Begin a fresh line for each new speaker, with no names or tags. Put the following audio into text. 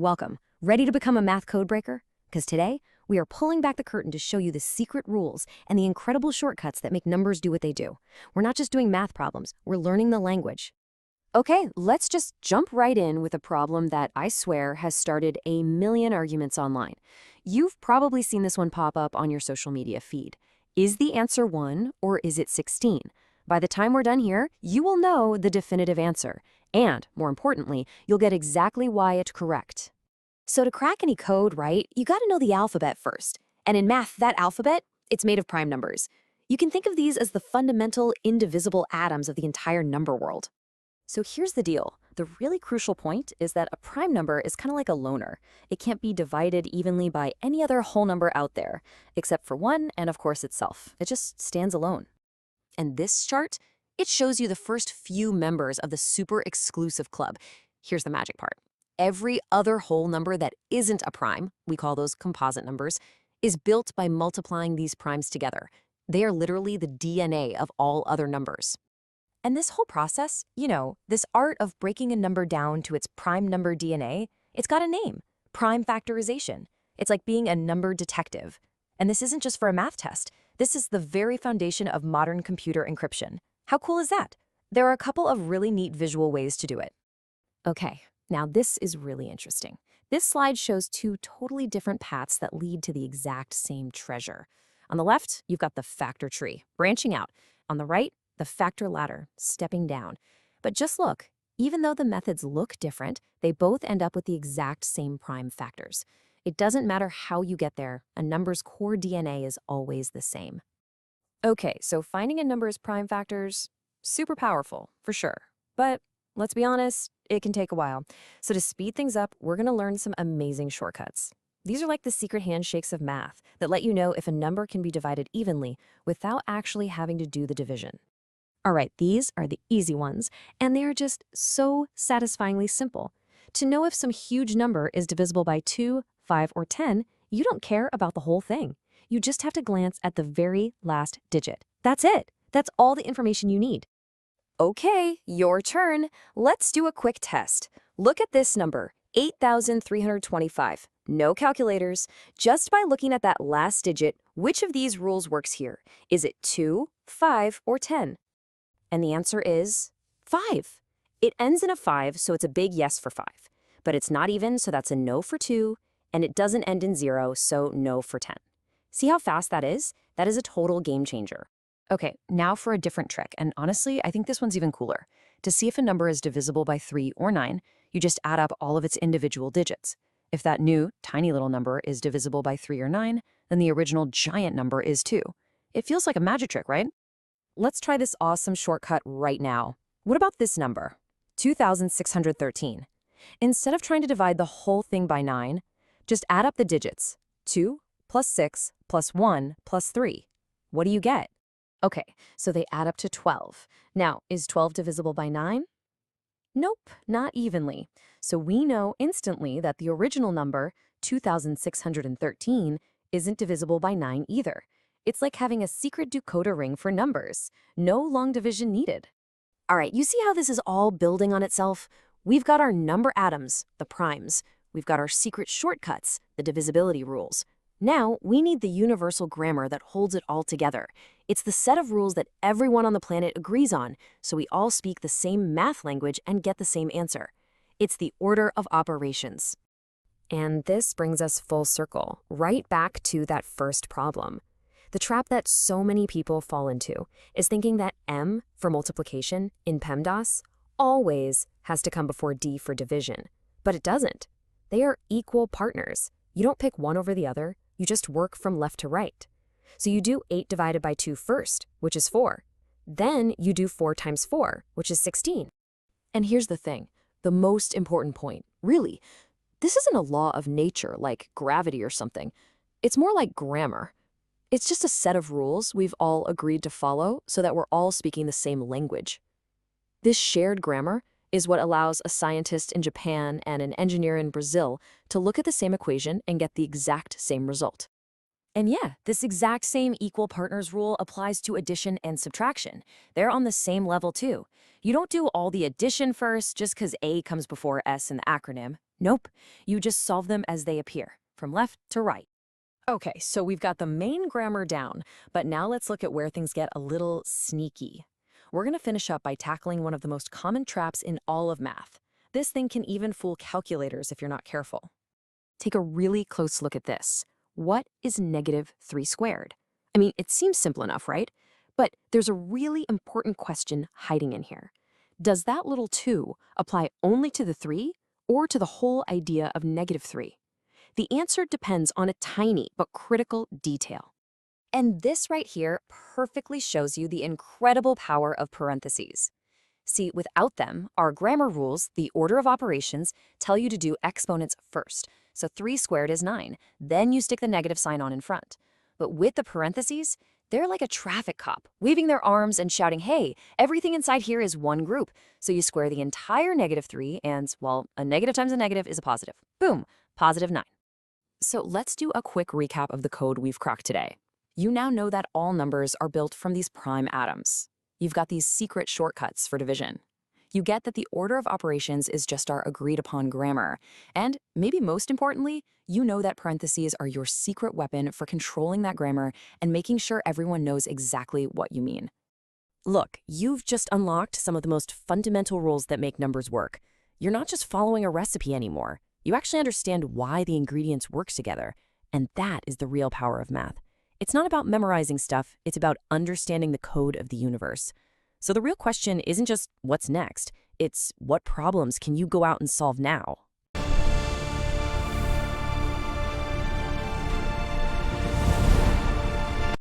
Welcome. Ready to become a math codebreaker? Because today, we are pulling back the curtain to show you the secret rules and the incredible shortcuts that make numbers do what they do. We're not just doing math problems, we're learning the language. Okay, let's just jump right in with a problem that I swear has started a million arguments online. You've probably seen this one pop up on your social media feed. Is the answer 1 or is it 16? By the time we're done here, you will know the definitive answer. And, more importantly, you'll get exactly why it's correct. So to crack any code, right, you gotta know the alphabet first. And in math, that alphabet, it's made of prime numbers. You can think of these as the fundamental, indivisible atoms of the entire number world. So here's the deal. The really crucial point is that a prime number is kind of like a loner. It can't be divided evenly by any other whole number out there, except for 1 and, of course, itself. It just stands alone. And this chart, it shows you the first few members of the super exclusive club. Here's the magic part. Every other whole number that isn't a prime, we call those composite numbers, is built by multiplying these primes together. They are literally the DNA of all other numbers. And this whole process, this art of breaking a number down to its prime number DNA, it's got a name, Prime Factorization. It's like being a number detective. And this isn't just for a math test. This is the very foundation of modern computer encryption. How cool is that? There are a couple of really neat visual ways to do it. Okay, now this is really interesting. This slide shows two totally different paths that lead to the exact same treasure. On the left, you've got the factor tree, branching out. On the right, the factor ladder, stepping down. But just look, even though the methods look different, they both end up with the exact same prime factors. It doesn't matter how you get there, a number's core DNA is always the same. Okay, so finding a number's prime factors, super powerful, for sure. But let's be honest, it can take a while. So to speed things up, we're going to learn some amazing shortcuts. These are like the secret handshakes of math that let you know if a number can be divided evenly without actually having to do the division. All right, these are the easy ones, and they are just so satisfyingly simple. To know if some huge number is divisible by 2, 5, or 10, you don't care about the whole thing. You just have to glance at the very last digit. That's it. That's all the information you need. Okay, your turn. Let's do a quick test. Look at this number, 8,325. No calculators. Just by looking at that last digit, which of these rules works here? Is it 2, 5, or 10? And the answer is 5. It ends in a 5, so it's a big yes for 5. But it's not even, so that's a no for 2, and it doesn't end in 0, so no for 10. See how fast that is? That is a total game changer. Okay, now for a different trick, and honestly, I think this one's even cooler. To see if a number is divisible by 3 or 9, you just add up all of its individual digits. If that new, tiny little number is divisible by 3 or 9, then the original giant number is too. It feels like a magic trick, right? Let's try this awesome shortcut right now. What about this number? 2,613. Instead of trying to divide the whole thing by 9, just add up the digits. 2 plus 6 plus 1 plus 3. What do you get? Okay, so they add up to 12. Now, is 12 divisible by 9? Nope, not evenly. So we know instantly that the original number, 2,613, isn't divisible by 9 either. It's like having a secret decoder ring for numbers. No long division needed. All right, you see how this is all building on itself? We've got our number atoms, the primes. We've got our secret shortcuts, the divisibility rules. Now, we need the universal grammar that holds it all together. It's the set of rules that everyone on the planet agrees on, so we all speak the same math language and get the same answer. It's the order of operations. And this brings us full circle, right back to that first problem. The trap that so many people fall into is thinking that M for multiplication in PEMDAS always has to come before D for division. But it doesn't. They are equal partners. You don't pick one over the other. You just work from left to right. So you do 8 divided by 2 first, which is 4. Then you do 4 times 4, which is 16. And here's the thing, the most important point. Really, this isn't a law of nature like gravity or something. It's more like grammar. It's just a set of rules we've all agreed to follow so that we're all speaking the same language. This shared grammar is what allows a scientist in Japan and an engineer in Brazil to look at the same equation and get the exact same result.
And yeah, this exact same equal partners rule applies to addition and subtraction. They're on the same level too. You don't do all the addition first just because A comes before S in the acronym. Nope, you just solve them as they appear, from left to right. Okay, so we've got the main grammar down, but now let's look at where things get a little sneaky. We're going to finish up by tackling one of the most common traps in all of math. This thing can even fool calculators if you're not careful. Take a really close look at this. What is negative 3 squared? I mean, it seems simple enough, right? But there's a really important question hiding in here. Does that little 2 apply only to the 3 or to the whole idea of negative 3? The answer depends on a tiny but critical detail. And this right here perfectly shows you the incredible power of parentheses. See, without them, our grammar rules, the order of operations, tell you to do exponents first. So 3 squared is 9. Then you stick the negative sign on in front. But with the parentheses, they're like a traffic cop, waving their arms and shouting, hey, everything inside here is one group. So you square the entire negative 3 and, well, a negative times a negative is a positive. Boom, positive 9. So let's do a quick recap of the code we've cracked today. You now know that all numbers are built from these prime atoms. You've got these secret shortcuts for division. You get that the order of operations is just our agreed-upon grammar. And maybe most importantly, you know that parentheses are your secret weapon for controlling that grammar and making sure everyone knows exactly what you mean. Look, you've just unlocked some of the most fundamental rules that make numbers work. You're not just following a recipe anymore. You actually understand why the ingredients work together. And that is the real power of math. It's not about memorizing stuff, it's about understanding the code of the universe. So the real question isn't just what's next, it's what problems can you go out and solve now?